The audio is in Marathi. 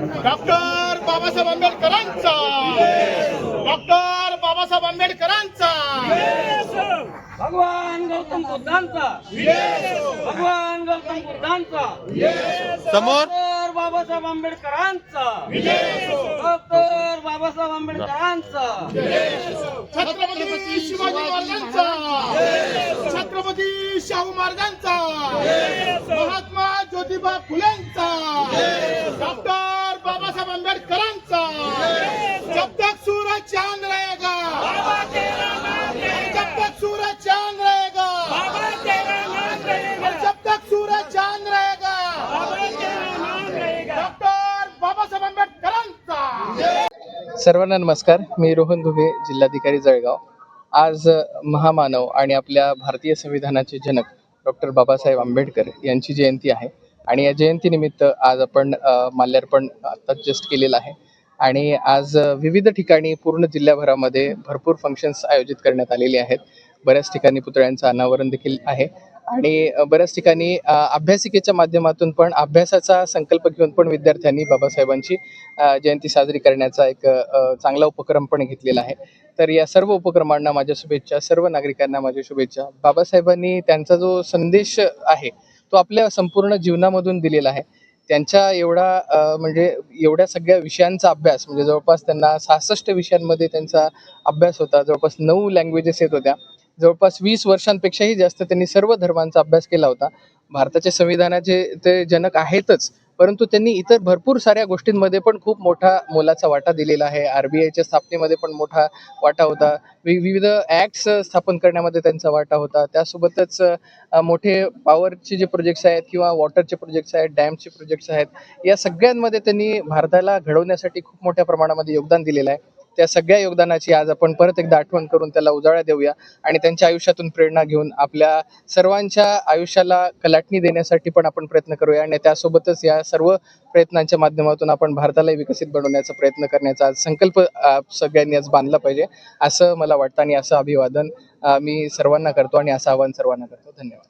डॉक्टर बाबासाहेब आंबेडकरांचा, डॉक्टर बाबासाहेब आंबेडकरांचा, भगवान गौतम बुद्धांचा, भगवान गौतम बुद्धांचा, समोर डॉक्टर बाबासाहेब आंबेडकरांचा, डॉक्टर बाबासाहेब आंबेडकरांचा, छत्रपती शिवाजी महाराजांचा, छत्रपती शाहू महाराजांचा, महात्मा ज्योतिबा फुलेंचा, डॉक्टर बाबासाहेब आंबेडकरांचा, जब तक सूरज चांद रहेगा, जब तक सूरज चांद रहेगा, जब तक सूरज चांद रहेगा, डॉक्टर बाबासाहेब आंबेडकरांचा. सर्वांना नमस्कार. मी रोहन घुगे, जिल्हाधिकारी जळगाव. आज महामानव आणि आपल्या भारतीय संविधानाचे जनक डॉक्टर बाबासाहेब आंबेडकर यांची जयंती आहे आणि या जयंतीनिमित्त आज आपण माल्यार्पण आत्ताच जस्ट केलेलं आहे आणि आज विविध ठिकाणी पूर्ण जिल्ह्याभरामध्ये भरपूर फंक्शन्स आयोजित करण्यात आलेले आहेत. बऱ्याच ठिकाणी पुतळ्यांचं अनावरण देखील आहे आणि बऱ्याच ठिकाणी अभ्यासिकेच्या माध्यमातून पण अभ्यासाचा संकल्प घेऊन पण विद्यार्थ्यांनी बाबासाहेबांची जयंती साजरी करण्याचा एक चांगला उपक्रम पण घेतलेला आहे. तर या सर्व उपक्रमांना माझ्या शुभेच्छा, सर्व नागरिकांना माझ्या शुभेच्छा. बाबासाहेबांनी त्यांचा जो संदेश आहे तो आपल्या संपूर्ण जीवनामधून दिलेला आहे. त्यांच्या म्हणजे एवढ्या सगळ्या विषयांचा अभ्यास, म्हणजे जवळपास त्यांना 66 विषयांमध्ये त्यांचा अभ्यास होता. जवळपास 9 लँग्वेजेस येत होत्या. जवळपास 20 वर्षांपेक्षाही जास्त त्यांनी सर्व धर्मांचा अभ्यास केला होता. भारताच्या संविधानाचे ते जनक आहेतच, परंतु त्यांनी इतर भरपूर साऱ्या गोष्टींमध्ये पण खूप मोलाचा वाटा दिलेला आहे. RBIच्या स्थापनेमध्ये पण मोठा वाटा होता. विविध ॲक्ट्स स्थापन करण्यामध्ये त्यांचा वाटा होता. त्यासोबतच मोठे पॉवरचे जे प्रोजेक्ट्स आहेत किंवा वॉटरचे प्रोजेक्ट्स आहेत, डॅमचे प्रोजेक्ट्स आहेत, या सगळ्यांमध्ये त्यांनी भारताला घडवण्यासाठी खूप मोठ्या प्रमाणामध्ये योगदान दिलेलं आहे. त्या सगळ्या योगदानाची आज आपण परत एकदा आठवण करून त्याला उजाळा देऊया आणि त्यांच्या आयुष्यातून प्रेरणा घेऊन आपल्या सर्वांच्या आयुष्याला कलाटणी देण्यासाठी पण आपण प्रयत्न करूया आणि त्यासोबतच या सर्व प्रयत्नांच्या माध्यमातून आपण भारताला विकसित बनवण्याचा प्रयत्न करण्याचा आज संकल्प सगळ्यांनी आज बांधला पाहिजे असं मला वाटतं आणि असं अभिवादन मी सर्वांना करतो आणि असं आवाहन सर्वांना करतो. धन्यवाद.